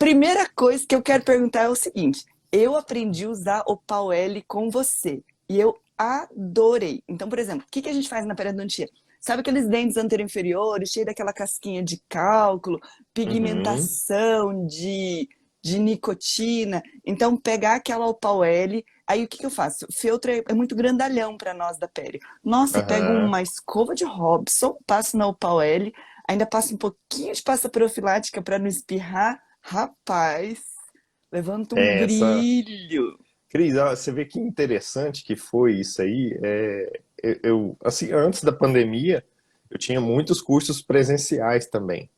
primeira coisa que eu quero perguntar é o seguinte: eu aprendi a usar o Pau L com você e eu adorei. Então, por exemplo, o que que a gente faz na periodontia? Sabe aqueles dentes anterior-inferiores, cheio daquela casquinha de cálculo, Uhum, pigmentação de nicotina? Então, pegar aquela Opal L, aí o que que eu faço? O feltro é muito grandalhão para nós da pele. Nossa, eu pego aham. uma escova de Robson, passo na Opal L, ainda passo um pouquinho de pasta profilática para não espirrar. Rapaz, levanta um É, essa. brilho. Cris, ó, você vê que interessante que foi isso aí. Assim, antes da pandemia, eu tinha muitos cursos presenciais também.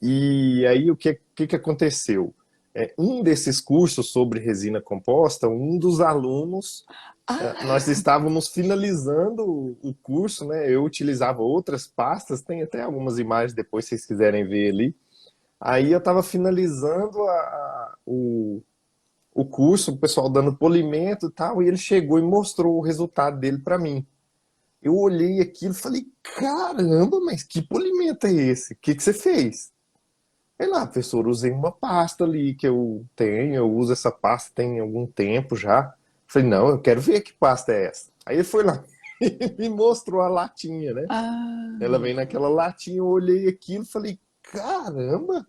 E aí, o que aconteceu? Um desses cursos sobre resina composta, um dos alunos, nós Ah, estávamos finalizando o curso, né? Eu utilizava outras pastas, tem até algumas imagens depois, se vocês quiserem ver ali. Aí eu estava finalizando o curso, o pessoal dando polimento e tal, e ele chegou e mostrou o resultado dele para mim. Eu olhei aquilo e falei, caramba, mas que polimento é esse? O que você fez? Ele, professor, usei uma pasta ali que eu tenho, eu uso essa pasta tem algum tempo já. Falei, não, eu quero ver que pasta é essa. Aí ele foi lá e me mostrou a latinha, né? Ela ah. vem naquela latinha, eu olhei aquilo e falei, caramba!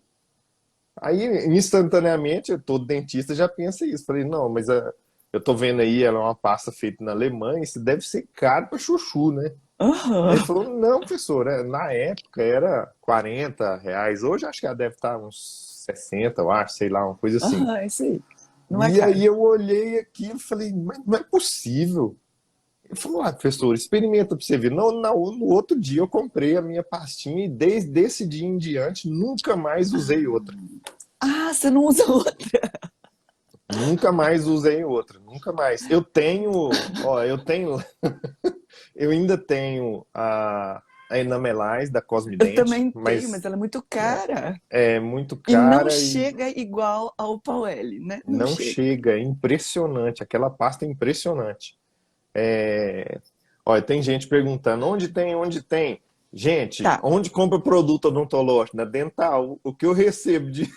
Aí, instantaneamente, todo dentista já pensa isso. Falei, não, mas eu tô vendo aí, ela é uma pasta feita na Alemanha, isso deve ser caro pra chuchu, né? Aí ele Aham. falou, não, professor, na época era R$ 40, hoje acho que ela deve estar uns 60, eu acho, sei lá, uma coisa assim. Aham, é isso aí. Não é E caro. aí eu olhei aquilo e falei, mas não é possível. Ele falou, professor, experimenta pra você ver. No outro dia eu comprei a minha pastinha e desde esse dia em diante nunca mais usei outra. Ah, você não usa outra. Nunca mais usei outra, nunca mais. Eu ainda tenho a Enamelais da Eu Cosmident, também tenho, mas mas ela é muito cara. é muito E não cara e chega igual ao Paueli, né? Não não chega. chega, é impressionante, aquela pasta é impressionante. Olha, tem gente perguntando, onde tem? Gente, Tá. onde compra produto odontológico? Na Dental. O que eu recebo de...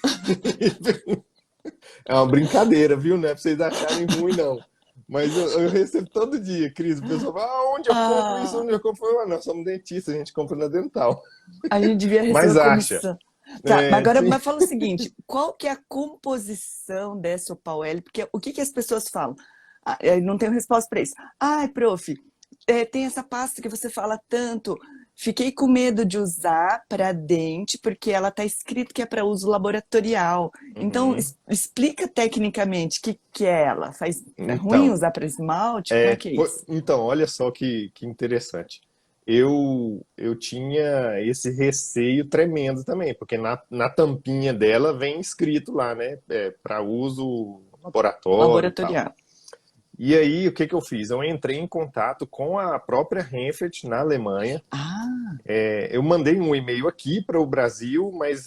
É uma brincadeira, viu? Não é pra vocês acharem ruim, não. Mas eu recebo todo dia, Cris. O pessoal fala, onde eu compro isso? Ah, Onde eu compro? Eu falo, nós somos dentistas, a gente compra na Dental. a gente devia receber Mas acha. comissão. Tá, mas É, agora sim. mas fala o seguinte: qual que é a composição dessa Paueli? Porque o que que as pessoas falam? Ah, eu não tenho resposta para isso. Ai, prof, tem essa pasta que você fala tanto. Fiquei com medo de usar para dente, porque ela está escrito que é para uso laboratorial. Então, Uhum. explica tecnicamente o que é ela. É ruim Então, usar para esmalte? Como é que é isso? então, olha só que interessante. Eu tinha esse receio tremendo também, porque na tampinha dela vem escrito lá, né? Para uso laboratório e tal. Laboratorial. E aí, o que que eu fiz? Eu entrei em contato com a própria Renfert na Alemanha. Ah, Eu mandei um e-mail aqui para o Brasil, mas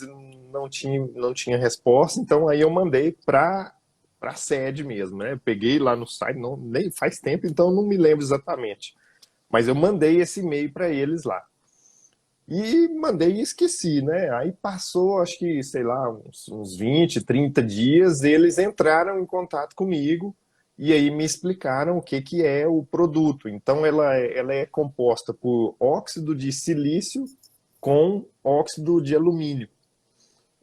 não tinha resposta, então aí eu mandei para a sede mesmo, né? Eu peguei lá no site, não, nem faz tempo, então eu não me lembro exatamente. Mas eu mandei esse e-mail para eles lá. E mandei e esqueci, né? Aí passou, acho que, sei lá, uns 20, 30 dias, eles entraram em contato comigo e aí me explicaram o que que é o produto. Então, ela é composta por óxido de silício com óxido de alumínio.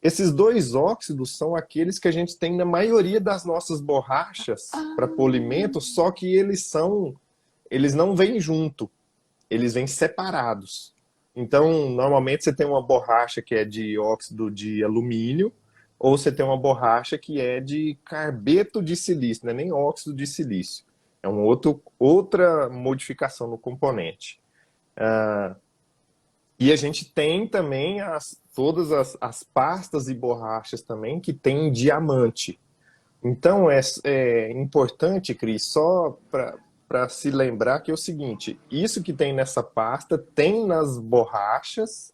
Esses dois óxidos são aqueles que a gente tem na maioria das nossas borrachas para polimento, ah, só que eles não vêm junto, eles vêm separados. Então, normalmente você tem uma borracha que é de óxido de alumínio, ou você tem uma borracha que é de carbeto de silício, não é nem óxido de silício. É outra modificação no componente. E a gente tem também todas as pastas e borrachas também que tem diamante. Então é importante, Cris, só para se lembrar que é o seguinte: isso que tem nessa pasta tem nas borrachas,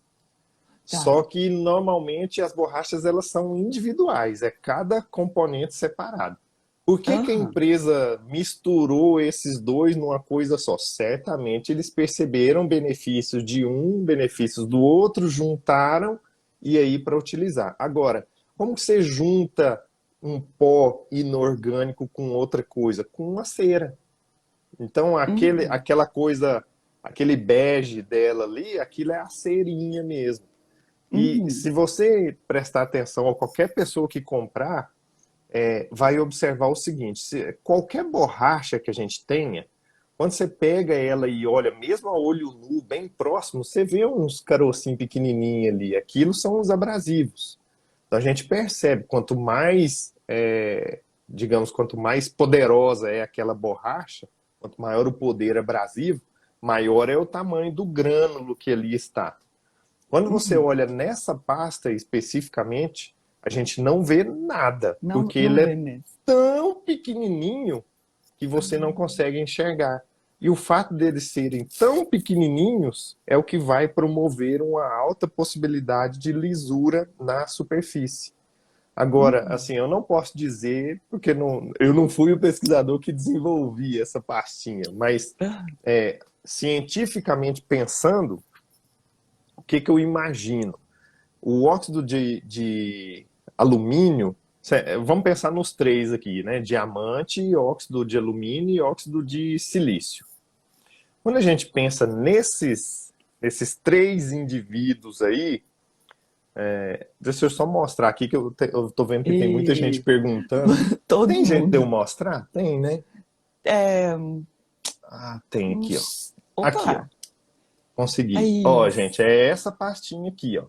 tá. só que normalmente as borrachas elas são individuais, é cada componente separado. Por que que a Aham. empresa misturou esses dois numa coisa só? Certamente eles perceberam benefícios de um, benefícios do outro, juntaram e aí para utilizar. Agora, Como que você junta um pó inorgânico com outra coisa? Com uma cera. Então, Uhum. aquela coisa, aquele bege dela ali, aquilo é a cerinha mesmo. E Uhum. se você prestar atenção, ou qualquer pessoa que comprar, vai observar o seguinte: qualquer borracha que a gente tenha, quando você pega ela e olha, mesmo a olho nu, bem próximo, você vê uns carocinhos pequenininhos ali. Aquilo são os abrasivos. Então a gente percebe, quanto mais, digamos, quanto mais poderosa é aquela borracha, quanto maior o poder abrasivo, maior é o tamanho do grânulo que ali está. Quando você Uhum. olha nessa pasta especificamente, a gente não vê nada, Não, porque não ele vê é mesmo. tão pequenininho que você não Ah, consegue enxergar. E o fato deles serem tão pequenininhos é o que vai promover uma alta possibilidade de lisura na superfície. Agora, uhum. assim, eu não posso dizer, porque eu não fui o pesquisador que desenvolvi essa pastinha, mas Ah, cientificamente pensando, o que que eu imagino? O óxido de alumínio, vamos pensar nos três aqui, né? Diamante, óxido de alumínio e óxido de silício. Quando a gente pensa nesses três indivíduos aí, deixa eu só mostrar aqui que eu tô vendo que tem muita gente e perguntando. todo Tem jeito de eu mundo. mostrar? Tem, né? É, Ah, tem aqui, ó. Aqui, ó. opa, Consegui. aí, Ó, gente, é essa pastinha aqui, ó.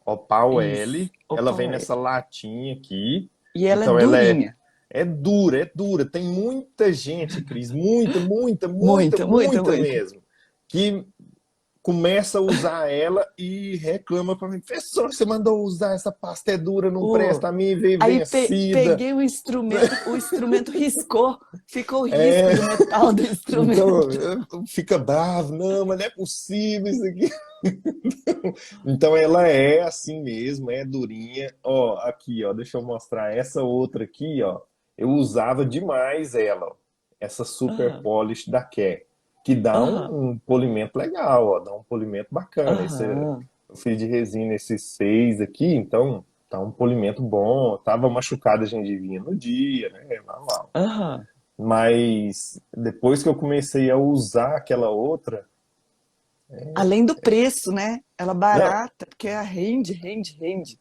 Opal isso. L. Ela Opa, vem ué. nessa latinha aqui. E ela é Então ela durinha. é dura, é dura. Tem muita gente, Cris, muita, muita, muita, Muita, muita, muita muita. mesmo, que começa a usar ela e reclama para mim: professor, você mandou usar essa pasta, é dura, não Ô, presta, a mim veio aí vencida. peguei o instrumento riscou, ficou o risco É, do metal do então instrumento. fica bravo, não, mas não é possível isso aqui. Então ela é assim mesmo, é durinha. Ó, aqui, ó, deixa eu mostrar essa outra aqui, ó. Eu usava demais ela, ó, essa Super Aham, Polish da Care, que dá aham, um polimento legal, ó, dá um polimento bacana. aham, Eu fiz de resina esses seis aqui, então tá um polimento bom. Tava machucada a gengivinha no dia, né? Normal. aham. Mas depois que eu comecei a usar aquela outra, Além do preço, né? Ela não, barata, porque a rende, rende, rende.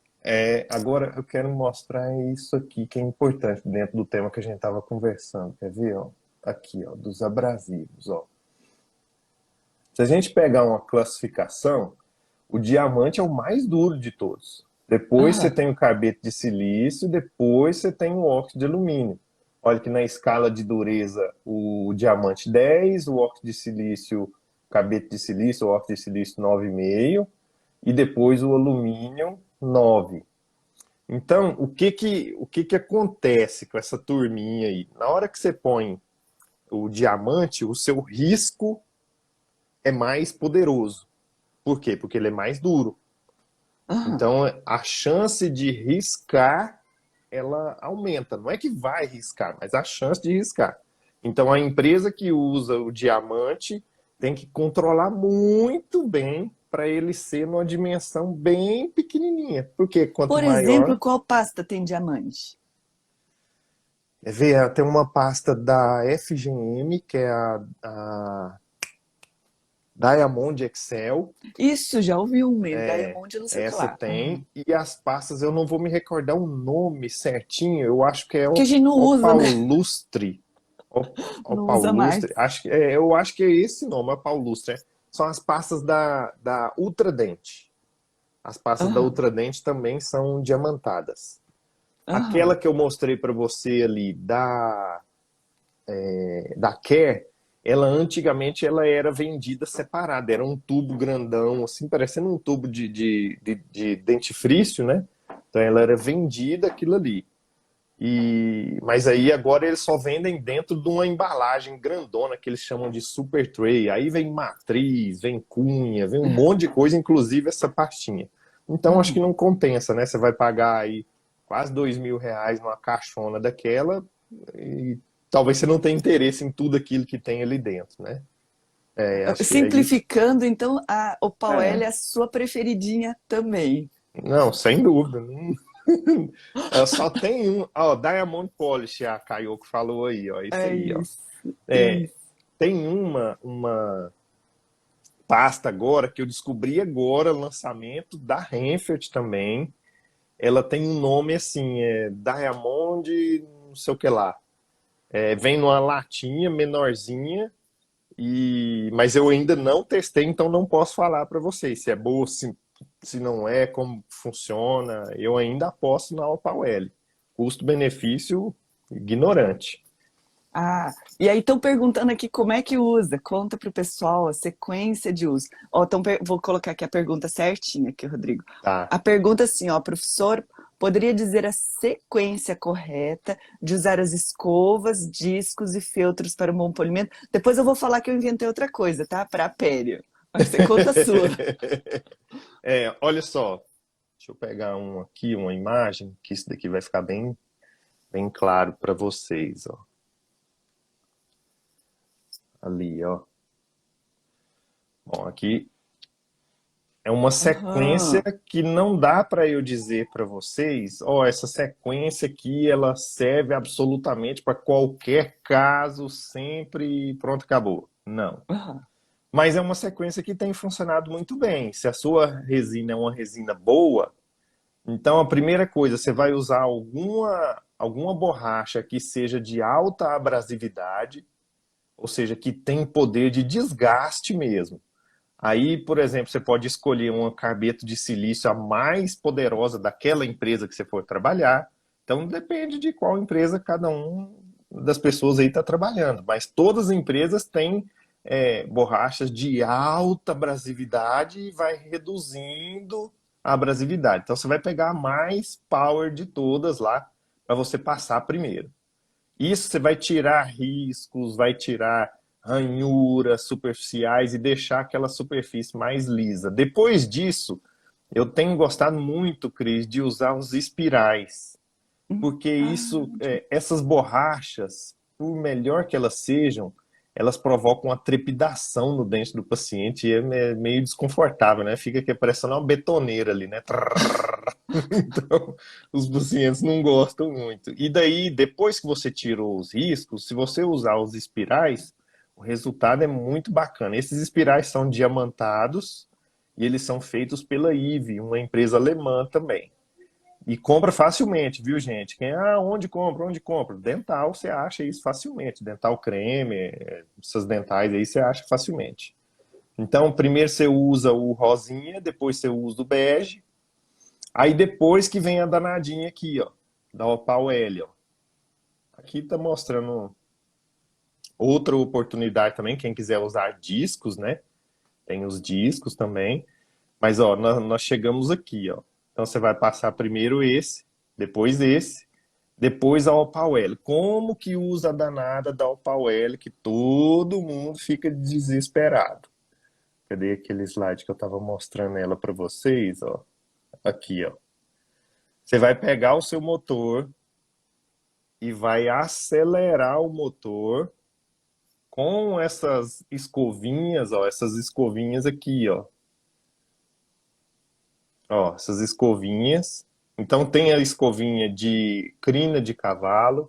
agora eu quero mostrar isso aqui que é importante dentro do tema que a gente estava conversando. Quer ver? Ó? Aqui, ó, dos abrasivos. Ó. Se a gente pegar uma classificação, o diamante é o mais duro de todos. Depois você Aham, tem o carbeto de silício, depois você tem o óxido de alumínio. Olha que na escala de dureza, o diamante 10, o óxido de silício, o carbeto de silício, o óxido de silício 9,5 e depois o alumínio 9. Então, o que que acontece com essa turminha aí? Na hora que você põe o diamante, o seu risco é mais poderoso. Por quê? Porque ele é mais duro. aham. Então, a chance de riscar, ela aumenta. Não é que vai riscar, mas a chance de riscar. Então, a empresa que usa o diamante tem que controlar muito bem para ele ser numa dimensão bem pequenininha. Porque quanto Por exemplo, maior. qual pasta tem diamante? Tem uma pasta da FGM, que é a Diamond Excel. Isso, já ouvi um meio, Diamond, não sei o que Essa lá. Aham. tem. E as pastas, eu não vou me recordar o nome certinho, eu acho que é Que a gente não usa, né? Opalustre. Não usa mais. Opalustre. Eu acho que é esse nome, Opalustre. São as pastas da Ultradent. As pastas da Aham, Ultradent também são diamantadas. Aquela aham, que eu mostrei para você ali da Care, ela antigamente ela era vendida separada, era um tubo grandão, assim, parecendo um tubo de dentifrício, né? Então ela era vendida aquilo ali. Mas aí agora eles só vendem dentro de uma embalagem grandona que eles chamam de super tray. Aí vem matriz, vem cunha, vem um monte de coisa, inclusive essa pastinha. Então acho que aham. não compensa, né? Você vai pagar aí quase R$ 2.000 numa caixona daquela e talvez você não tenha interesse em tudo aquilo que tem ali dentro, né? Acho que é isso. Simplificando, então, o Pauel É, é a sua preferidinha também. Não, sem dúvida. Só tem um. Ó, Diamond Polish, a Kayoko falou aí, ó. Isso É aí, ó. isso, É, isso. tem uma pasta agora que eu descobri agora, lançamento da Renfert também. Ela tem um nome assim, Diamond, não sei o que lá. Vem numa latinha menorzinha, mas eu ainda não testei, então não posso falar para vocês se é boa, se não é, como funciona. Eu ainda aposto na Opal L. Custo-benefício ignorante. Ah, e aí estão perguntando aqui como é que usa. Conta para o pessoal a sequência de uso. Ó, vou colocar aqui a pergunta certinha aqui, Rodrigo. Tá. A pergunta é assim, ó, professor, poderia dizer a sequência correta de usar as escovas, discos e feltros para o bom polimento? Depois eu vou falar que eu inventei outra coisa, tá? Para pério. Mas você conta a sua. Olha só, deixa eu pegar um aqui, uma imagem, que isso daqui vai ficar bem, bem claro para vocês, ó. Ali, ó. Bom, aqui é uma sequência Aham, que não dá para eu dizer para vocês, ó, essa sequência aqui ela serve absolutamente para qualquer caso, sempre, pronto, acabou. Não. aham. Mas é uma sequência que tem funcionado muito bem. Se a sua resina é uma resina boa, então a primeira coisa, você vai usar alguma borracha que seja de alta abrasividade, ou seja, que tem poder de desgaste mesmo. Aí, por exemplo, você pode escolher uma carbeto de silício a mais poderosa daquela empresa que você for trabalhar. Então, depende de qual empresa cada um das pessoas aí está trabalhando. Mas todas as empresas têm borrachas de alta abrasividade e vai reduzindo a abrasividade. Então, você vai pegar a mais power de todas lá para você passar primeiro. Isso você vai tirar riscos, vai tirar ranhuras superficiais e deixar aquela superfície mais lisa. Depois disso, eu tenho gostado muito, Cris, de usar os espirais, porque essas borrachas, por melhor que elas sejam, elas provocam uma trepidação no dente do paciente e é meio desconfortável, né? Fica que parecendo uma betoneira ali, né? Então, os pacientes não gostam muito. E daí, depois que você tirou os riscos, se você usar os espirais, o resultado é muito bacana. Esses espirais são diamantados e eles são feitos pela IVE, uma empresa alemã também. E compra facilmente, viu, gente? Onde compra? Onde compra? Dental, você acha isso facilmente. Dental creme, essas dentais aí você acha facilmente. Então, primeiro você usa o rosinha, depois você usa o bege, aí depois que vem a danadinha aqui, ó, da Opal L, ó. Aqui tá mostrando outra oportunidade também, quem quiser usar discos, né? Tem os discos também. Mas, ó, nós chegamos aqui, ó. Então você vai passar primeiro esse, depois a Opal L. Como que usa a danada da Opal L que todo mundo fica desesperado? Cadê aquele slide que eu tava mostrando ela para vocês, ó? Aqui, ó. Você vai pegar o seu motor e vai acelerar o motor com essas escovinhas, ó, essas escovinhas aqui, ó. Ó, essas escovinhas. Então tem a escovinha de crina de cavalo,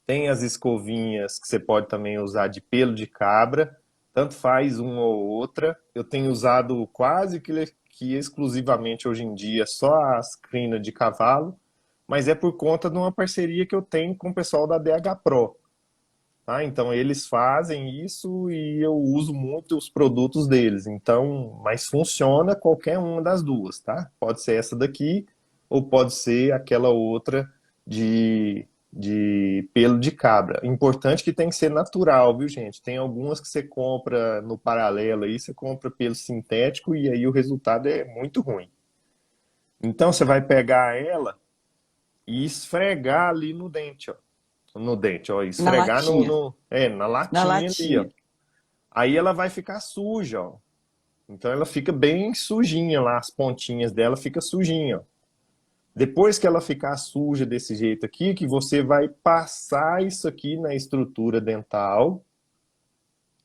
tem as escovinhas que você pode também usar de pelo de cabra, tanto faz uma ou outra. Eu tenho usado quase que exclusivamente hoje em dia só as crinas de cavalo, mas é por conta de uma parceria que eu tenho com o pessoal da DH Pro. Tá? Então eles fazem isso e eu uso muito os produtos deles. Então, mas funciona qualquer uma das duas, tá? Pode ser essa daqui ou pode ser aquela outra de pelo de cabra. Importante que tem que ser natural, viu, gente? Tem algumas que você compra no paralelo aí, você compra pelo sintético e aí o resultado é muito ruim. Então você vai pegar ela e esfregar ali no dente, ó. No dente, ó, Na esfregar latinha, na na latinha ali, ó. latinha. Aí ela vai ficar suja, ó. Então ela fica bem sujinha lá, as pontinhas dela fica sujinha, ó. Depois que ela ficar suja desse jeito aqui, que você vai passar isso aqui na estrutura dental.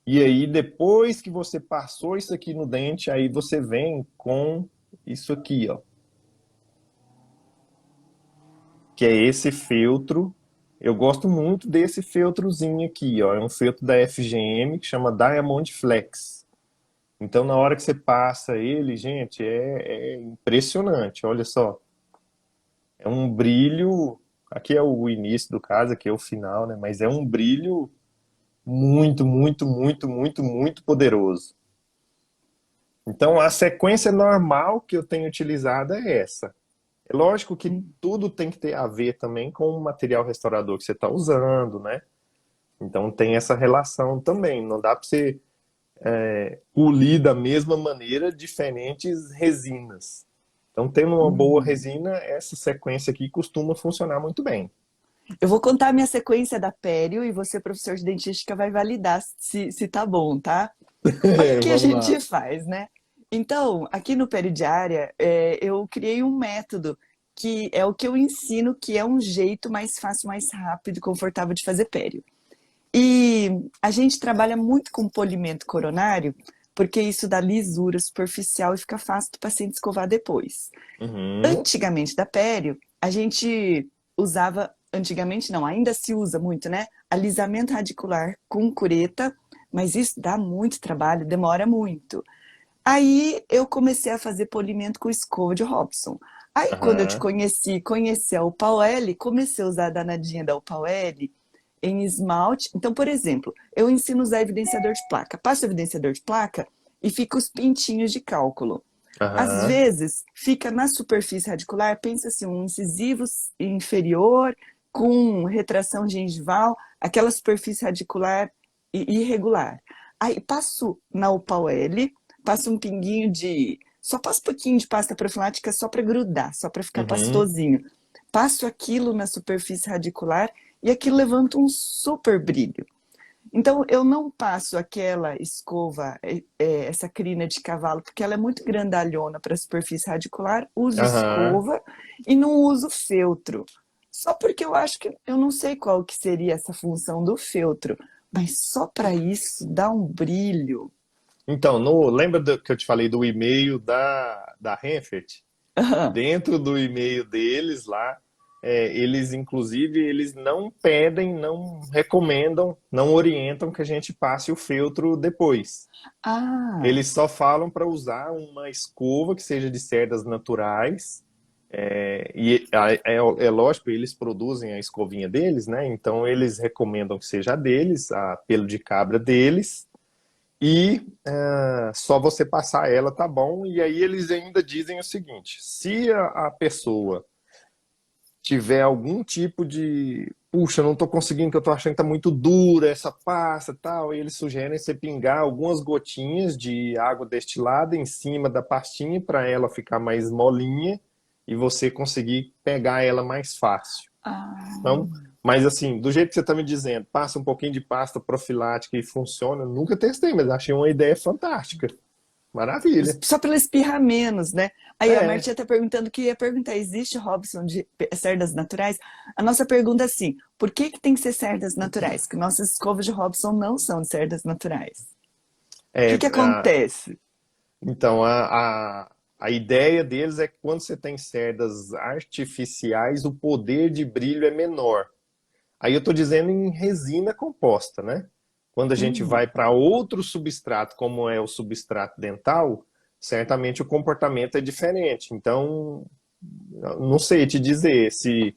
E aí depois que você passou isso aqui no dente, aí você vem com isso aqui, ó. que é esse feltro. Eu gosto muito desse feltrozinho aqui, ó. É um feltro da FGM que chama Diamond Flex. Então, na hora que você passa ele, gente, é impressionante. Olha só, é um brilho. Aqui é o início do caso, aqui é o final, né? Mas é um brilho muito, muito, muito, muito, muito poderoso. Então, a sequência normal que eu tenho utilizado é essa. É lógico que tudo tem que ter a ver também com o material restaurador que você está usando, né? Então tem essa relação também. Não dá para você polir da mesma maneira diferentes resinas. Então, tendo uma boa Hum. resina, essa sequência aqui costuma funcionar muito bem. Eu vou contar a minha sequência da pério e você, professor de dentística, vai validar se tá bom, tá? Olha o que a Vamos lá. gente faz, né? Então, aqui no Peridiária, eu criei um método que é o que eu ensino, que é um jeito mais fácil, mais rápido e confortável de fazer pério. E a gente trabalha muito com polimento coronário, porque isso dá lisura superficial e fica fácil do paciente escovar depois. Uhum, Antigamente da pério, a gente usava, antigamente não, ainda se usa muito, né? Alisamento radicular com cureta, mas isso dá muito trabalho, demora muito. Aí eu comecei a fazer polimento com escova de Robson. Aí quando eu te aham, conheci a Opal-L, comecei a usar a danadinha da Opal-L em esmalte. Então, por exemplo, eu ensino a usar evidenciador de placa. Passo o evidenciador de placa e fica os pintinhos de cálculo. Às aham, vezes, fica na superfície radicular, pensa assim, um incisivo inferior com retração gengival, aquela superfície radicular irregular. Aí passo na Opal-L, passo um pinguinho de... Só passo um pouquinho de pasta profilática só para grudar, só para ficar uhum. pastosinho. Passo aquilo na superfície radicular e aquilo levanta um super brilho. Então, eu não passo aquela escova, essa crina de cavalo, porque ela é muito grandalhona para a superfície radicular, uso Aham. escova e não uso feltro. Só porque eu acho que eu não sei qual que seria essa função do feltro, mas só para isso dá um brilho. Então, lembra que eu te falei do e-mail da Renfert? Dentro do e-mail deles lá, eles inclusive eles não pedem, não recomendam, não orientam que a gente passe o feltro depois. Ah, Eles só falam para usar uma escova que seja de cerdas naturais. É lógico, eles produzem a escovinha deles, né? Então eles recomendam que seja a deles, a pelo de cabra deles. E só você passar ela tá bom. E aí eles ainda dizem o seguinte: se a pessoa tiver algum tipo de, puxa, não tô conseguindo, que eu tô achando que tá muito dura essa pasta e tal, e eles sugerem você pingar algumas gotinhas de água destilada em cima da pastinha para ela ficar mais molinha e você conseguir pegar ela mais fácil. Então, ah. mas assim, do jeito que você está me dizendo, passa um pouquinho de pasta profilática e funciona. Nunca testei, mas achei uma ideia fantástica. Maravilha. Só para ela espirrar menos, né? Aí a É, Martinha está perguntando que ia perguntar: existe Robson de cerdas naturais? A nossa pergunta é assim: por que que tem que ser cerdas naturais? Que nossas escovas de Robson não são de cerdas naturais. O é, que que a- acontece? então, a ideia deles é que quando você tem cerdas artificiais, o poder de brilho é menor. Aí eu estou dizendo em resina composta, né? Quando a gente Hum, vai para outro substrato, como é o substrato dental, certamente o comportamento é diferente. Então, não sei te dizer se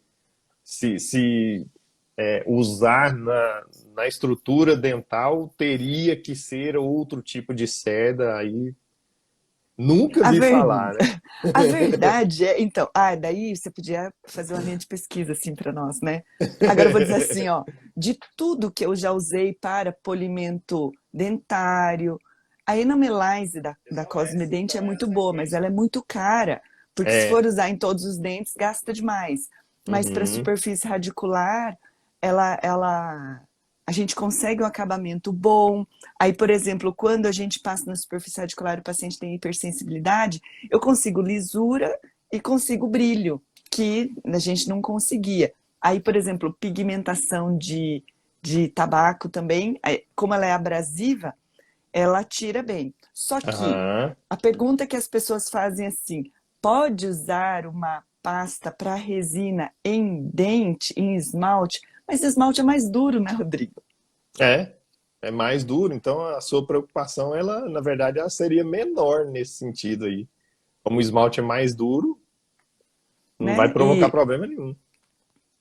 usar na estrutura dental teria que ser outro tipo de seda, aí nunca a, vi ver... falar, né? a verdade é, então, daí você podia fazer uma linha de pesquisa assim para nós, né? Agora eu vou dizer assim, ó, de tudo que eu já usei para polimento dentário, a Enamelize da Cosmedent é muito boa, mas ela é muito cara, porque se for É, usar em todos os dentes, gasta demais. Mas para uhum, superfície radicular, ela, a gente consegue um acabamento bom. Aí, por exemplo, quando a gente passa na superfície radicular e o paciente tem hipersensibilidade, eu consigo lisura e consigo brilho, que a gente não conseguia. Aí, por exemplo, pigmentação de tabaco também, como ela é abrasiva, ela tira bem. Só que aham, a pergunta que as pessoas fazem é assim: pode usar uma pasta para resina em dente, em esmalte, mas esmalte é mais duro, né, Rodrigo? É, é mais duro, então a sua preocupação, ela, na verdade, ela seria menor nesse sentido aí. Como o esmalte é mais duro, não vai Né? provocar problema nenhum.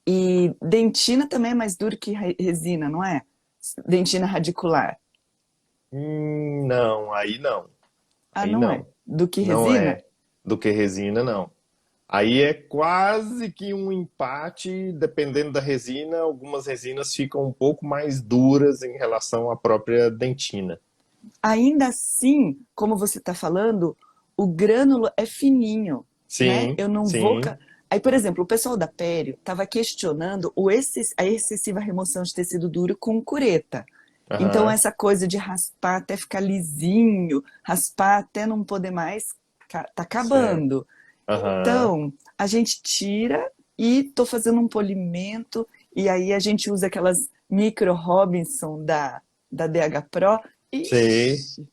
E dentina também é mais duro que resina, não é? Dentina radicular. Não, aí não. Ah, Aí não é? não. Do que Não resina? é do que resina, não. Aí é quase que um empate, dependendo da resina. Algumas resinas ficam um pouco mais duras em relação à própria dentina. Ainda assim, como você está falando, o grânulo é fininho, né? Sim, Eu não vou. sim. Aí, por exemplo, o pessoal da Pério estava questionando a excessiva remoção de tecido duro com cureta. Então, Aham, essa coisa de raspar até ficar lisinho, raspar até não poder mais, tá certo. acabando. Aham, Então, a gente tira e tô fazendo um polimento, e aí a gente usa aquelas micro Robinson da DH Pro. sei. Ixi,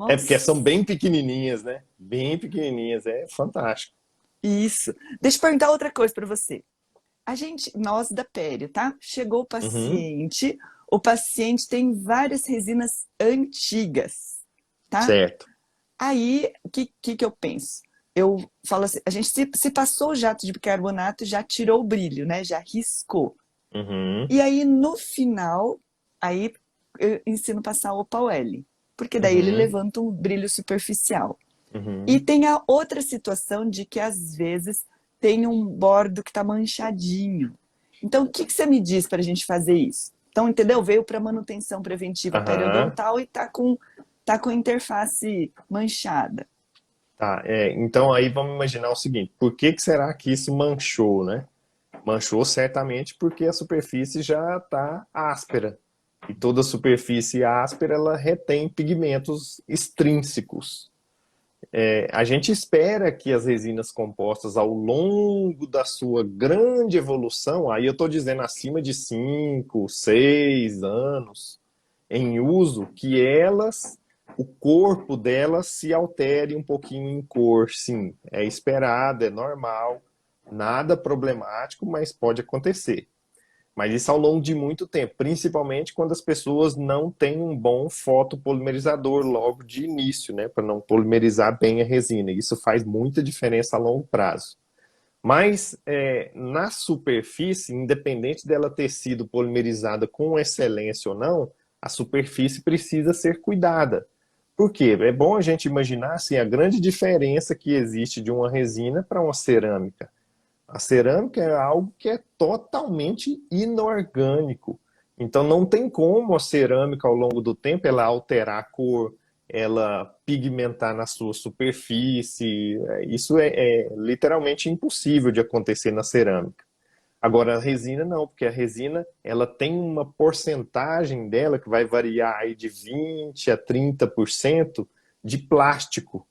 É porque nossa, são bem pequenininhas, né? Bem pequenininhas, é fantástico. isso. Deixa eu perguntar outra coisa para você. Nós da Pério, tá? Chegou Uhum, o paciente tem várias resinas antigas, tá? certo. Aí, o que eu penso? Eu falo assim, a gente se passou o jato de bicarbonato, já tirou o brilho, né? Já riscou. Uhum, E aí, no final, aí eu ensino a passar o Opal-L, porque daí ele uhum, levanta um brilho superficial. E uhum. tem a outra situação de que, às vezes, tem um bordo que está manchadinho. Então, o que você me diz para a gente fazer isso? Então, entendeu? Veio para manutenção preventiva Aham. periodontal e tá com interface manchada. Tá, então aí vamos imaginar o seguinte, por que que será que isso manchou, né? Manchou certamente porque a superfície já está áspera. E toda superfície áspera, ela retém pigmentos extrínsecos. A gente espera que as resinas compostas, ao longo da sua grande evolução, aí eu estou dizendo acima de 5, 6 anos em uso, que elas, o corpo delas se altere um pouquinho em cor, sim. É esperado, é normal, nada problemático, mas pode acontecer. Mas isso ao longo de muito tempo, principalmente quando as pessoas não têm um bom fotopolimerizador logo de início, né, para não polimerizar bem a resina. Isso faz muita diferença a longo prazo. Mas na superfície, independente dela ter sido polimerizada com excelência ou não, a superfície precisa ser cuidada. Por quê? É bom a gente imaginar assim, a grande diferença que existe de uma resina para uma cerâmica. A cerâmica é algo que é totalmente inorgânico. Então não tem como a cerâmica ao longo do tempo ela alterar a cor, ela pigmentar na sua superfície. Isso é literalmente impossível de acontecer na cerâmica. Agora a resina não, porque a resina ela tem uma porcentagem dela que vai variar aí de 20 a 30% de plástico.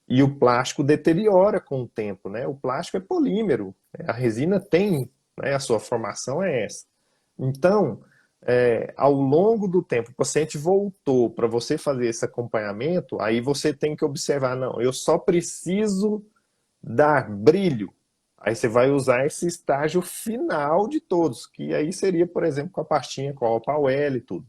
E o plástico deteriora com o tempo, né? O plástico é polímero, a resina tem, né? A sua formação é essa. Então, ao longo do tempo, o paciente voltou para você fazer esse acompanhamento, aí você tem que observar, não, eu só preciso dar brilho. Aí você vai usar esse estágio final de todos, que aí seria, por exemplo, com a pastinha, com a Opal L e tudo.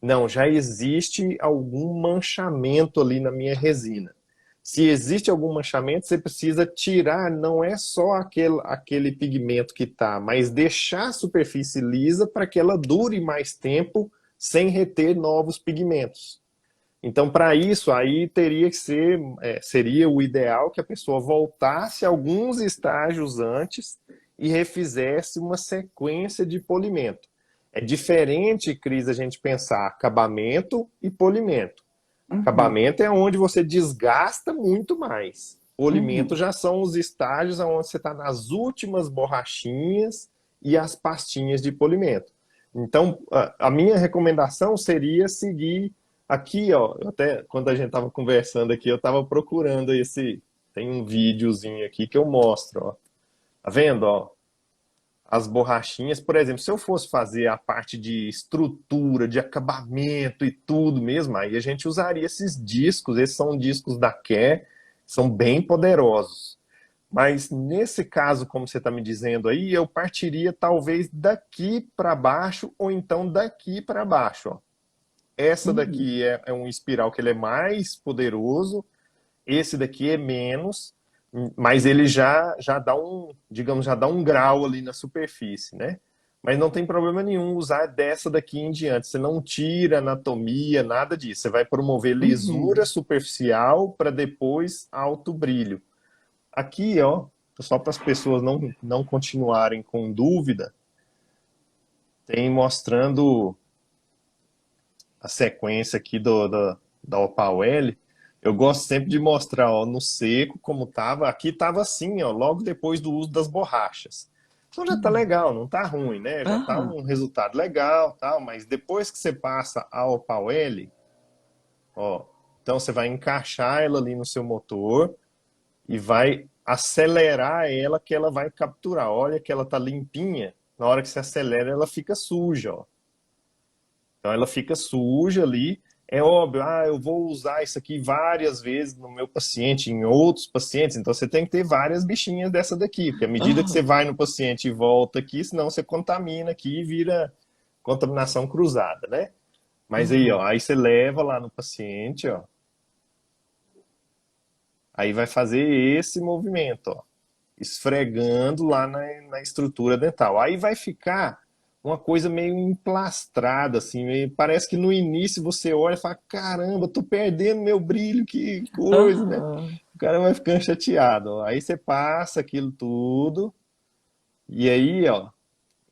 Não, já existe algum manchamento ali na minha resina. Se existe algum manchamento, você precisa tirar, não é só aquele pigmento que está, mas deixar a superfície lisa para que ela dure mais tempo sem reter novos pigmentos. Então, para isso, aí teria que ser, seria o ideal que a pessoa voltasse alguns estágios antes e refizesse uma sequência de polimento. É diferente, Cris, a gente pensar acabamento e polimento. Uhum, Acabamento é onde você desgasta muito mais. Polimento uhum, já são os estágios onde você está nas últimas borrachinhas e as pastinhas de polimento. Então, a minha recomendação seria seguir aqui, ó. Até quando a gente estava conversando aqui, eu estava procurando esse. Tem um videozinho aqui que eu mostro, ó. Tá vendo, ó? As borrachinhas, por exemplo, se eu fosse fazer a parte de estrutura, de acabamento e tudo mesmo, aí a gente usaria esses discos, esses são discos da Care, são bem poderosos. Mas nesse caso, como você está me dizendo aí, eu partiria talvez daqui para baixo ou então daqui para baixo, ó. Essa Uhum. daqui é um espiral que ele é mais poderoso, esse daqui é menos, mas ele já dá um, digamos, já dá um grau ali na superfície, né? Mas não tem problema nenhum usar dessa daqui em diante. Você não tira anatomia, nada disso. Você vai promover lisura Uhum. superficial para depois alto brilho. Aqui, ó, só para as pessoas não continuarem com dúvida, tem mostrando a sequência aqui da Opal L. Eu gosto sempre de mostrar, ó, no seco como tava. Aqui tava assim, ó, logo depois do uso das borrachas. Então já tá Uhum. legal, não tá ruim, né? Já tá Aham. um resultado legal, tal, mas depois que você passa a Opal L, ó, então você vai encaixar ela ali no seu motor e vai acelerar ela que ela vai capturar. Olha que ela tá limpinha. Na hora que você acelera, ela fica suja, ó. Então ela fica suja ali. É óbvio, eu vou usar isso aqui várias vezes no meu paciente, em outros pacientes, então você tem que ter várias bichinhas dessa daqui, porque à medida que você Aham. vai no paciente e volta aqui, senão você contamina aqui e vira contaminação cruzada, né? Mas aí, ó, Uhum. aí você leva lá no paciente, ó, aí vai fazer esse movimento, ó, esfregando lá na estrutura dental. Aí vai ficar uma coisa meio emplastrada, assim, parece que no início você olha e fala, caramba, tô perdendo meu brilho, que coisa, né? Aham. O cara vai ficando chateado. Ó. Aí você passa aquilo tudo, e aí, ó,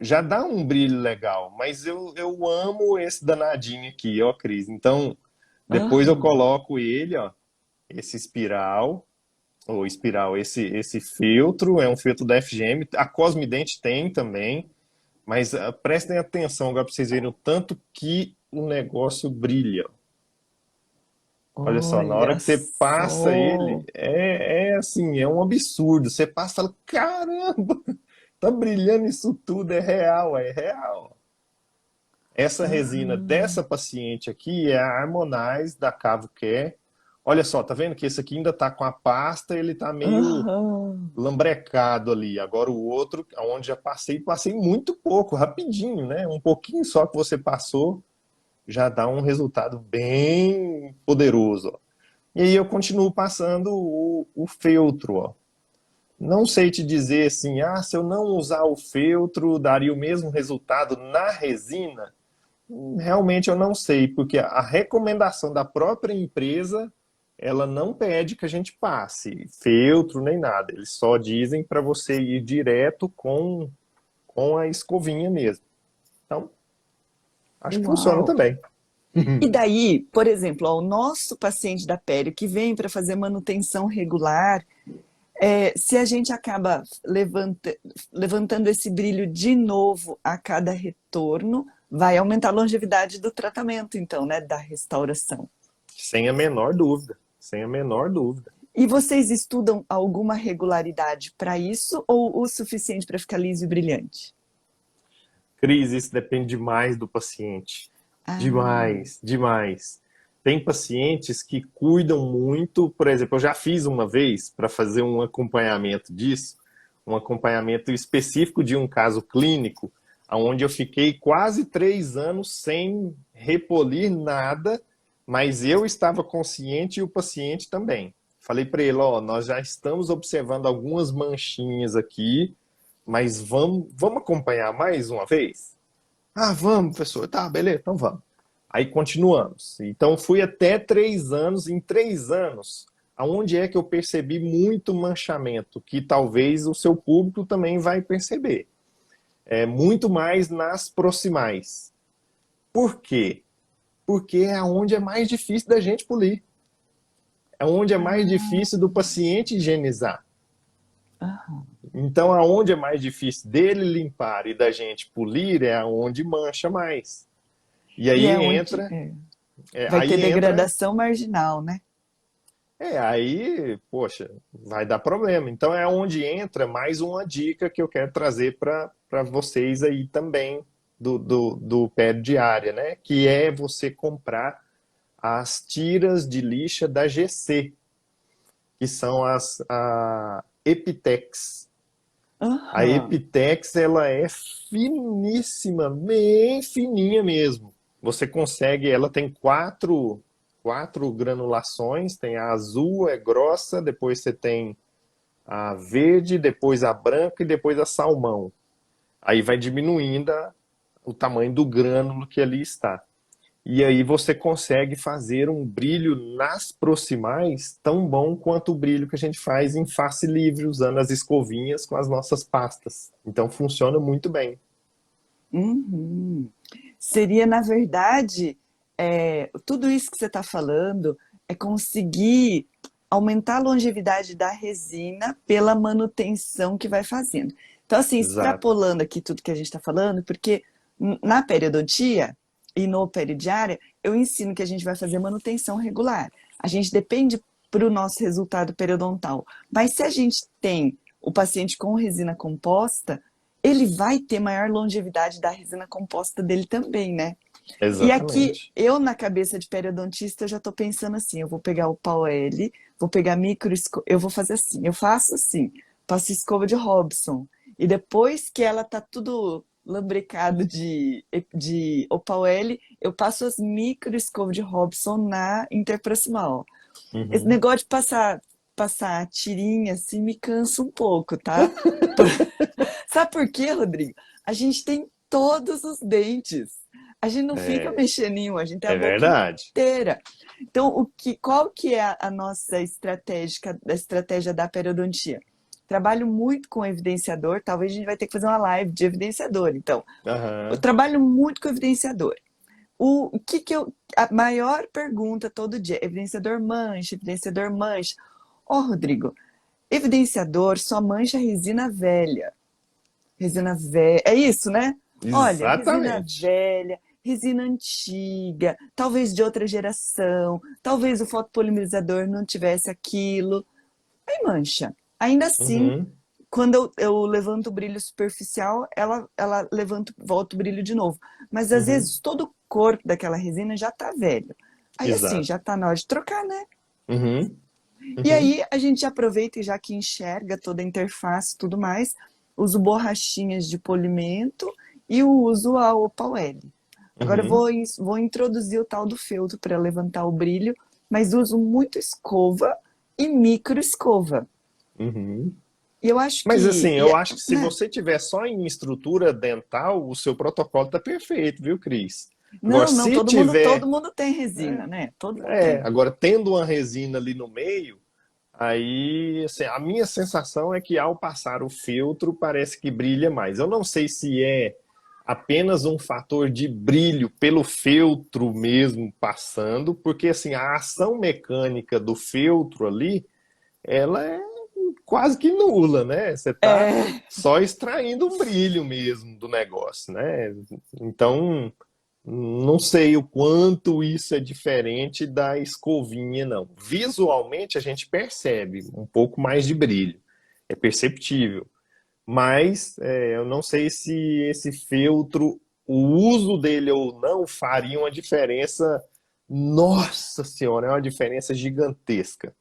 já dá um brilho legal, mas eu amo esse danadinho aqui, ó, Cris. Então, depois eu Aham. coloco ele, ó, esse espiral, ou espiral, esse filtro, é um filtro da FGM, a Cosmident tem também, mas prestem atenção agora para vocês verem o tanto que o negócio brilha. Olha só, na hora Olha que você passa ele, só. é assim, é um absurdo. Você passa e fala, caramba, tá brilhando isso tudo, é real, é real. Essa resina dessa Aham. paciente aqui é a Harmonize da Cavo Care. Olha só, tá vendo que esse aqui ainda tá com a pasta, ele tá meio Aham. lambrecado ali. Agora o outro, onde já passei, passei muito pouco, rapidinho, né? Um pouquinho só que você passou, já dá um resultado bem poderoso. Ó. E aí eu continuo passando o feltro, ó. Não sei te dizer assim, se eu não usar o feltro, daria o mesmo resultado na resina? Realmente eu não sei, porque a recomendação da própria empresa, ela não pede que a gente passe feltro nem nada. Eles só dizem para você ir direto com a escovinha mesmo. Então, acho que funciona Uau. também. E daí, por exemplo, ó, o nosso paciente da pele que vem para fazer manutenção regular, se a gente acaba levantando esse brilho de novo a cada retorno, vai aumentar a longevidade do tratamento, então, né, da restauração. Sem a menor dúvida. Sem a menor dúvida. E vocês estudam alguma regularidade para isso ou o suficiente para ficar liso e brilhante? Cris, isso depende demais do paciente. Ah, Demais, demais. Tem pacientes que cuidam muito, por exemplo, eu já fiz uma vez para fazer um acompanhamento disso, um acompanhamento específico de um caso clínico, onde eu fiquei quase 3 anos sem repolir nada, mas eu estava consciente e o paciente também. Falei para ele, ó, nós já estamos observando algumas manchinhas aqui, mas vamos acompanhar mais uma vez? Ah, vamos, professor. Tá, beleza, então vamos. Aí continuamos. Então fui até 3 anos. Em 3 anos, aonde é que eu percebi muito manchamento, que talvez o seu público também vai perceber. É muito mais nas proximais. Por quê? Porque é onde é mais difícil da gente polir. É onde é mais ah, difícil do paciente higienizar. aham. Então, aonde é mais difícil dele limpar e da gente polir é aonde mancha mais. E E aí é onde entra, é, vai ter aí entra, degradação marginal, né? aí, poxa, vai dar problema. Então é onde entra mais uma dica que eu quero trazer para vocês aí também do pé de área, né? Que é você comprar as tiras de lixa da GC, que são Epitex. A Aham. Epitex, ela é finíssima, bem fininha mesmo. Você consegue, ela tem quatro granulações, tem a azul, é grossa, depois você tem a verde, depois a branca e depois a salmão. Aí vai diminuindo o tamanho do grânulo que ali está. E aí você consegue fazer um brilho nas proximais tão bom quanto o brilho que a gente faz em face livre, usando as escovinhas com as nossas pastas. Então funciona muito bem. Uhum. Seria, na verdade, tudo isso que você está falando é conseguir aumentar a longevidade da resina pela manutenção que vai fazendo. Então, assim, Exato. extrapolando aqui tudo que a gente está falando, porque na periodontia e no peridiária, eu ensino que a gente vai fazer manutenção regular. A gente depende para o nosso resultado periodontal. Mas se a gente tem o paciente com resina composta, ele vai ter maior longevidade da resina composta dele também, né? E aqui, Exatamente. eu na cabeça de periodontista, eu já tô pensando assim, eu vou pegar o pau L, vou pegar micro, eu vou fazer assim, eu faço assim, passo escova de Robson, e depois que ela tá tudo lambrecado de opal L, eu passo as micro escovas de Robson na interproximal. Esse Uhum. negócio de passar tirinha assim me cansa um pouco, tá? Por- Sabe por quê, Rodrigo? A gente tem todos os dentes. A gente não fica É, mexendo em um, a gente tem a é boca verdade. inteira. Então, qual que é a nossa estratégia da periodontia? Trabalho muito com evidenciador, talvez a gente vai ter que fazer uma live de evidenciador. Então, eu Aham. trabalho muito com evidenciador. A maior pergunta todo dia, evidenciador mancha, evidenciador mancha. Ó, Rodrigo, evidenciador só mancha resina velha. Resina velha. É isso, né? Olha, resina Exatamente. velha, resina antiga, talvez de outra geração, talvez o fotopolimerizador não tivesse aquilo. Aí mancha. Ainda assim, Uhum. quando eu levanto o brilho superficial, ela levanta, volta o brilho de novo. Mas às Uhum. vezes todo o corpo daquela resina já tá velho. Aí assim, Exato. já tá na hora de trocar, né? Uhum. E Uhum. aí a gente aproveita e já que enxerga toda a interface e tudo mais, uso borrachinhas de polimento e uso a Opal L. Agora eu Uhum. vou introduzir o tal do feltro para levantar o brilho, mas uso muito escova e micro escova. Uhum. E eu acho Mas assim, que, eu acho que se né? você tiver só em estrutura dental, o seu protocolo tá perfeito, viu, Cris? Agora, Não, não, se todo tiver, mundo tem resina, né? Todo mundo é, tem. agora tendo uma resina ali no meio, aí, assim, a minha sensação é que ao passar o filtro parece que brilha mais. Eu não sei se é apenas um fator de brilho pelo feltro mesmo passando, porque assim, a ação mecânica do feltro ali, ela é quase que nula, né? Você está É, só extraindo o brilho mesmo do negócio, né? Então, não sei o quanto isso é diferente da escovinha, não. Visualmente, a gente percebe um pouco mais de brilho, é perceptível. Mas eu não sei se esse feltro, o uso dele ou não, faria uma diferença. Nossa Senhora, é uma diferença gigantesca,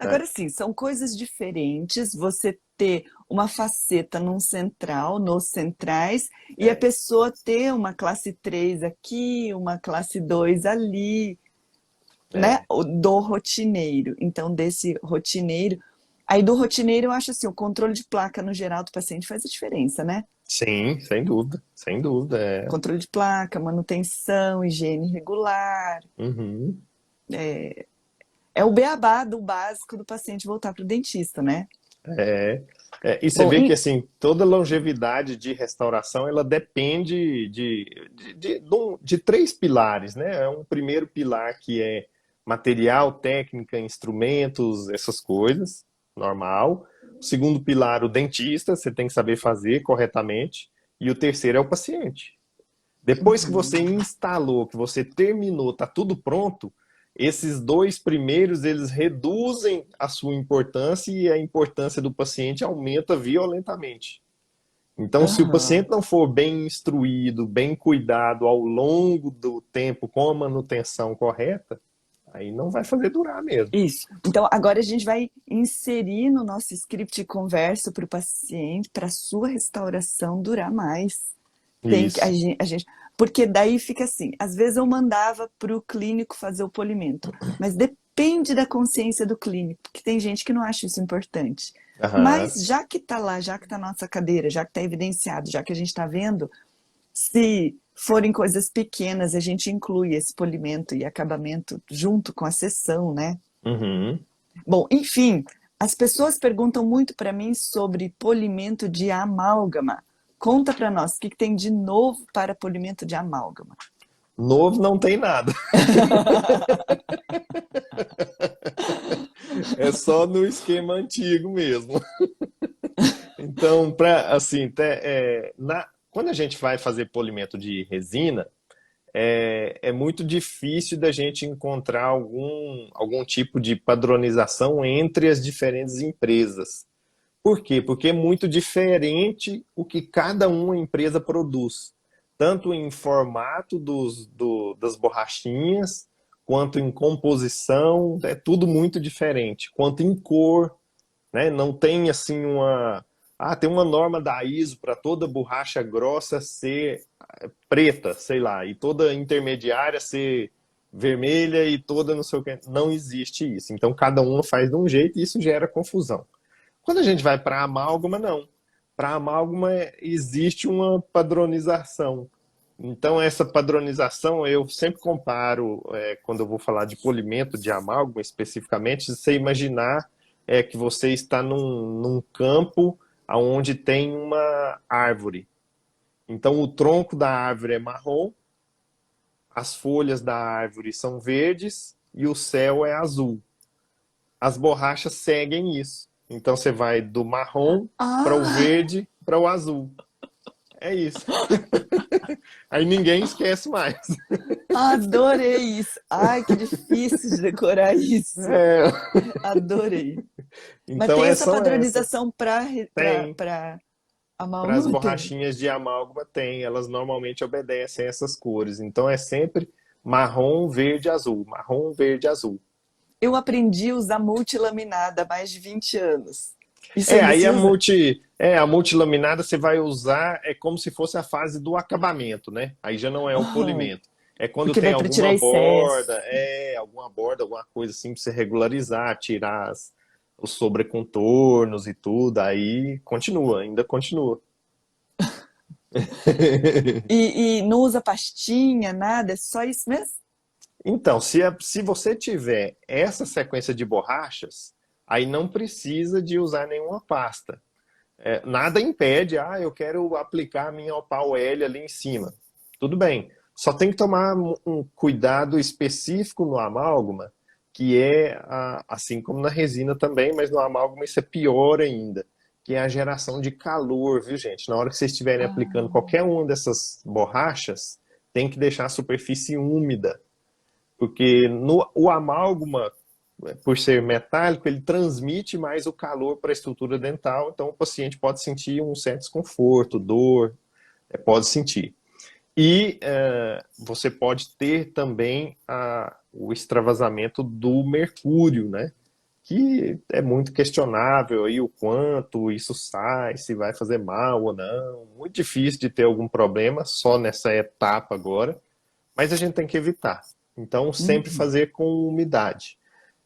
né? agora sim, são coisas diferentes você ter uma faceta num central, nos centrais, e a É, pessoa ter uma classe 3 aqui, uma classe 2 ali, né? é. Do rotineiro. Então, desse rotineiro. Aí, do rotineiro, eu acho assim: o controle de placa no geral do paciente faz a diferença, né? Sim, sem dúvida, sem dúvida. É. Controle de placa, manutenção, higiene regular. Uhum. É o beabá do básico do paciente voltar para o dentista, né? É, e você Bom, vê que assim toda longevidade de restauração ela depende de três pilares, né? É um primeiro pilar que é material, técnica, instrumentos, essas coisas, normal. O segundo pilar, o dentista, você tem que saber fazer corretamente. E o terceiro é o paciente. Depois que você uhum. instalou, que você terminou, tá tudo pronto, esses dois primeiros eles reduzem a sua importância e a importância do paciente aumenta violentamente. Então, se o Aham. paciente não for bem instruído, bem cuidado ao longo do tempo com a manutenção correta, Aí não vai fazer durar mesmo. Isso. Então, agora a gente vai inserir no nosso script de conversa para o paciente, para a sua restauração durar mais. Isso. Porque daí fica assim, às vezes eu mandava para o clínico fazer o polimento, mas depende da consciência do clínico, porque tem gente que não acha isso importante. Aham. Mas já que está lá, já que está na nossa cadeira, já que está evidenciado, já que a gente está vendo, se forem coisas pequenas, a gente inclui esse polimento e acabamento junto com a sessão, né? Uhum. Bom, enfim, as pessoas perguntam muito para mim sobre polimento de amálgama. Conta para nós, o que tem de novo para polimento de amálgama? Novo não tem nada. É só no esquema antigo mesmo. Então, assim, quando a gente vai fazer polimento de resina, é muito difícil da gente encontrar algum tipo de padronização entre as diferentes empresas. Por quê? Porque é muito diferente o que cada uma empresa produz, tanto em formato das borrachinhas, quanto em composição, é tudo muito diferente, quanto em cor, né? Não tem assim tem uma norma da ISO para toda borracha grossa ser preta, sei lá, e toda intermediária ser vermelha e toda não sei o que. Não existe isso. Então cada uma faz de um jeito e isso gera confusão. Quando a gente vai para a amálgama, não. Para a amálgama existe uma padronização. Então, essa padronização eu sempre comparo, quando eu vou falar de polimento de amálgama especificamente, você imaginar que você está num campo onde tem uma árvore. Então, o tronco da árvore é marrom, as folhas da árvore são verdes e o céu é azul. As borrachas seguem isso. Então você vai do marrom para o Ah, verde para o azul. É isso. Aí ninguém esquece mais. adorei isso. Ai, que difícil de decorar isso. É, Adorei. Mas então tem essa são essas. padronização para Tem. Para as amálgama? Tem. borrachinhas de amálgama tem. Elas normalmente obedecem essas cores. Então é sempre marrom, verde, azul. Marrom, verde, azul. Eu aprendi a usar multilaminada há mais de 20 anos. Isso ainda Aí se usa? a multilaminada você vai usar, é como se fosse a fase do acabamento, né? Aí já não é o Ah, polimento. É quando porque tem daí para tirar excesso. alguma borda, alguma coisa assim pra você regularizar, tirar os sobrecontornos e tudo, aí continua, ainda continua. E não usa pastinha, nada, é só isso mesmo? Então, se você tiver essa sequência de borrachas, aí não precisa de usar nenhuma pasta. Nada impede, eu quero aplicar a minha Opal L ali em cima. Tudo bem. Só tem que tomar um cuidado específico no amálgama, que é, assim como na resina também, mas no amálgama isso é pior ainda, que é a geração de calor, viu, gente? Na hora que vocês estiverem aplicando Ah, qualquer uma dessas borrachas, tem que deixar a superfície úmida, porque o amálgama, por ser metálico, ele transmite mais o calor para a estrutura dental, então o paciente pode sentir um certo desconforto, dor, pode sentir. E você pode ter também o extravasamento do mercúrio, né? Que é muito questionável aí o quanto isso sai, se vai fazer mal ou não. Muito difícil de ter algum problema só nessa etapa agora, mas a gente tem que evitar. Então, sempre uhum. fazer com umidade.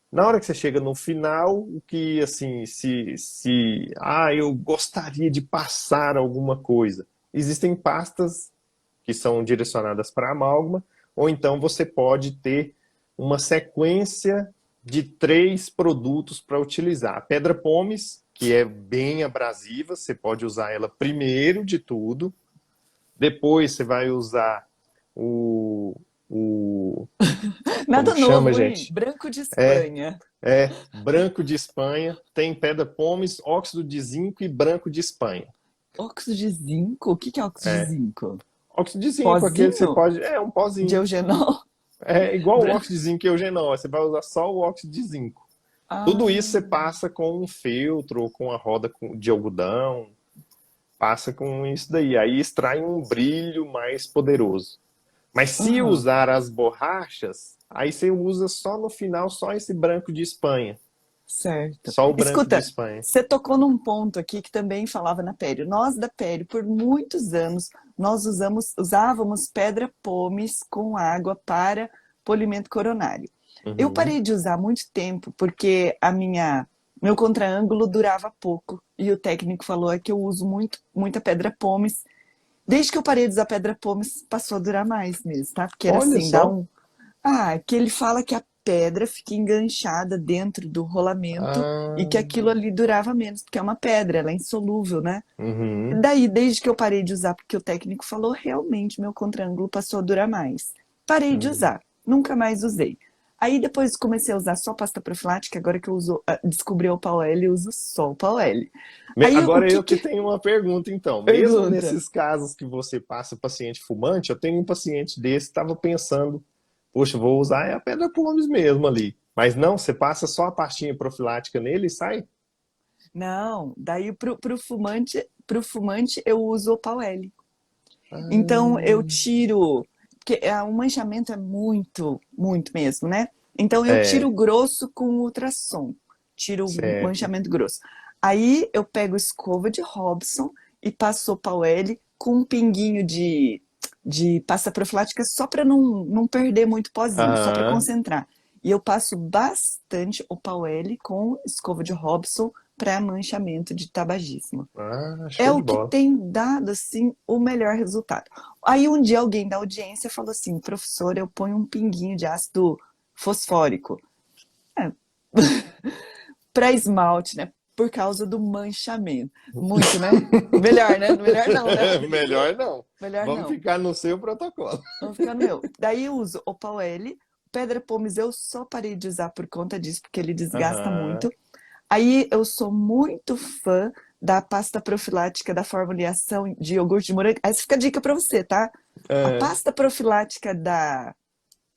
Na hora que você chega no final, o que assim, se eu gostaria de passar alguma coisa. Existem pastas que são direcionadas para amálgama, ou então você pode ter uma sequência de 3 produtos para utilizar. A pedra pomes, que é bem abrasiva, você pode usar ela primeiro de tudo, depois você vai usar o como Nada que chama, novo, hein? gente? Branco de É, Espanha. branco de Espanha, tem pedra pomes, óxido de zinco e branco de Espanha. Óxido de zinco? O que que é óxido de É, zinco? óxido de zinco, aquele que você Pozinho pode. Um de pozinho. eugenol? É igual o Bran- óxido de zinco e eugenol, você vai usar só o óxido de zinco. Tudo isso você Ah, passa com um feltro ou com a roda de algodão, passa com isso daí. Aí extrai um brilho mais poderoso. Mas se Aham, usar as borrachas, aí você usa só no final, só esse branco de Espanha. certo. Só o branco de Escuta, Espanha. você tocou num ponto aqui que também falava na Pério. Nós da Pério, por muitos anos, nós usávamos pedra pomes com água para polimento coronário. Eu Uhum. parei de usar há muito tempo porque meu contraângulo durava pouco e o técnico falou que eu uso muita pedra pomes. Desde que eu parei de usar pedra pomes, passou a durar mais mesmo, tá? Porque era Olha assim, dá só. um. Ah, que ele fala que a pedra fica enganchada dentro do rolamento e que Ah, aquilo ali durava menos, porque é uma pedra, ela é insolúvel, né? uhum, Daí, desde que eu parei de usar, porque o técnico falou, realmente meu contraângulo passou a durar mais. Parei de uhum. usar, nunca mais usei. Aí depois comecei a usar só pasta profilática, agora que eu uso, descobri o Pau L, eu uso só o Pau L. Aí o Agora que eu que que tenho uma pergunta, então. Mesmo pergunta? nesses casos que você passa paciente fumante, eu tenho um paciente desse que estava pensando, poxa, vou usar a pedra pomes mesmo ali. Mas não, você passa só a pastinha profilática nele e sai? Não, daí pro fumante eu uso o Pau L. Então Ah, eu tiro, porque o manchamento é muito, muito mesmo, né? Então eu tiro o é, grosso com o ultrassom, tiro o certo. manchamento grosso. Aí eu pego escova de Robson e passo o Pau L com um pinguinho de pasta profilática só para não perder muito pozinho, só para Aham. concentrar. E eu passo bastante o Pau L com escova de Robson para manchamento de tabagismo. Ah, É show de o que bola. tem dado assim o melhor resultado. Aí um dia alguém da audiência falou assim: professor, eu ponho um pinguinho de ácido fosfórico para esmalte, né? Por causa do manchamento. Muito, né? Melhor, né? Melhor não, né, Rodrigo? Melhor não. Melhor Vamos não. ficar no seu protocolo. Vamos ficar no meu. Daí eu uso o Pau L. Pedra Pomes eu só parei de usar por conta disso, porque ele desgasta Aham. muito. Aí eu sou muito fã da pasta profilática da formulação de iogurte de morango. Essa fica a dica para você, tá? A É. pasta profilática da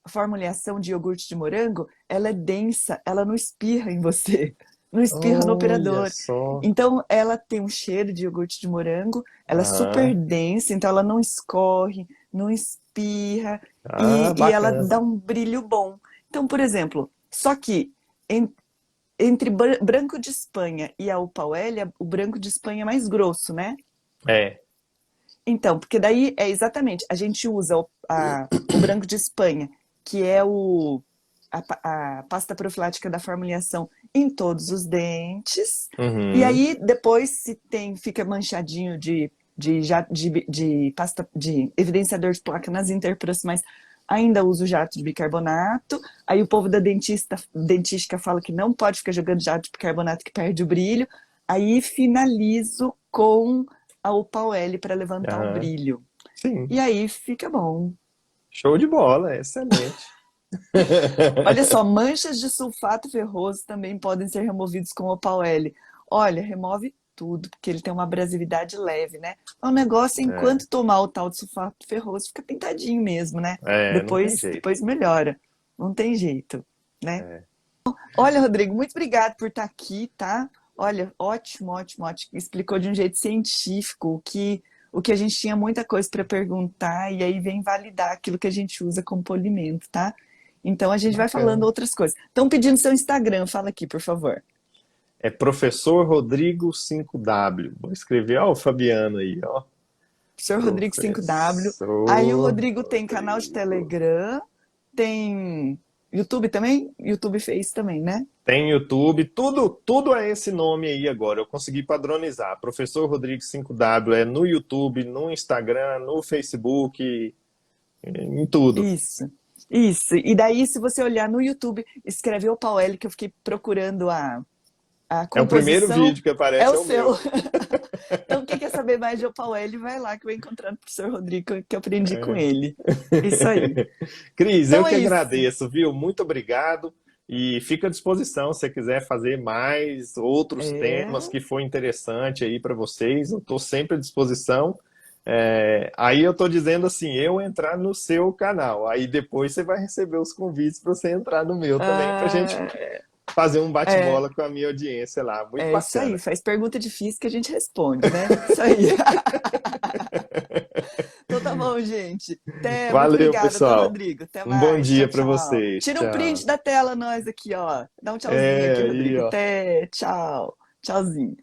formulação de iogurte de morango, ela é densa, ela não espirra em você, não espirra no Olha operador. só. Então, ela tem um cheiro de iogurte de morango, ela é super Aham. densa, então ela não escorre, não espirra Ah, e ela bacana. dá um brilho bom. Então, por exemplo, só que entre branco de Espanha e a Upauélia, o branco de Espanha é mais grosso, né? É. Então, porque daí é exatamente, a gente usa o branco de Espanha, que é a pasta profilática da formulação em todos os dentes, e Uhum. aí depois se fica manchadinho de pasta de evidenciador de placa nas interproximais, ainda uso jato de bicarbonato, aí o povo da dentística fala que não pode ficar jogando jato de bicarbonato que perde o brilho, aí finalizo com a Opal L para levantar o Aham. brilho. Sim. E aí fica bom. Show de bola. Excelente. Olha só, manchas de sulfato ferroso também podem ser removidos com Opal L. Olha, remove tudo, porque ele tem uma abrasividade leve, né? É um negócio, É. enquanto tomar o tal de sulfato ferroso, fica pintadinho mesmo, né? É, não tem jeito. Depois melhora. Não tem jeito, né? É. Olha, Rodrigo, muito obrigado por estar aqui, tá? Olha, ótimo, ótimo, ótimo. Explicou de um jeito científico o que a gente tinha muita coisa para perguntar e aí vem validar aquilo que a gente usa como polimento, tá? Então a gente vai falando Bacana. outras coisas. Estão pedindo seu Instagram, fala aqui, por favor. É professor Rodrigo 5W. Vou escrever, ó, o Fabiano aí, ó. Professor Rodrigo 5W. Aí o Professor Rodrigo tem canal de Rodrigo. Telegram, tem YouTube também? YouTube fez também, né? Tem YouTube, tudo é esse nome aí agora. Eu consegui padronizar. Professor Rodrigo 5W é no YouTube, no Instagram, no Facebook, em tudo. Isso. Isso. E daí, se você olhar no YouTube, escreve o Paueli, que eu fiquei procurando a É o primeiro composição, vídeo que é aparece, o é o meu. seu. Então, quem quer saber mais de Opaueli, vai lá que vai encontrando o professor Rodrigo, que eu aprendi com É. ele. Isso aí. Cris, eu Então é que isso. agradeço, viu? Muito obrigado. E fica à disposição se você quiser fazer mais outros temas É, que for interessante aí para vocês. Eu estou sempre à disposição. Aí eu estou dizendo assim, eu entrar no seu canal. Aí depois você vai receber os convites para você entrar no meu também, para a gente ah, fazer um é, bate-bola com a minha audiência lá. Muito é isso aí. bacana. Faz pergunta difícil que a gente responde, né? Isso aí. Então tá bom. bom, gente. Até, muito Valeu, obrigada, tá, pessoal. Rodrigo? Até Um bom mais. Tchau, dia para tchau. vocês. Tira um print Tchau. da tela, nós aqui, ó. Dá um tchauzinho É, aqui, aí, Rodrigo. ó. Até, tchau. Tchauzinho.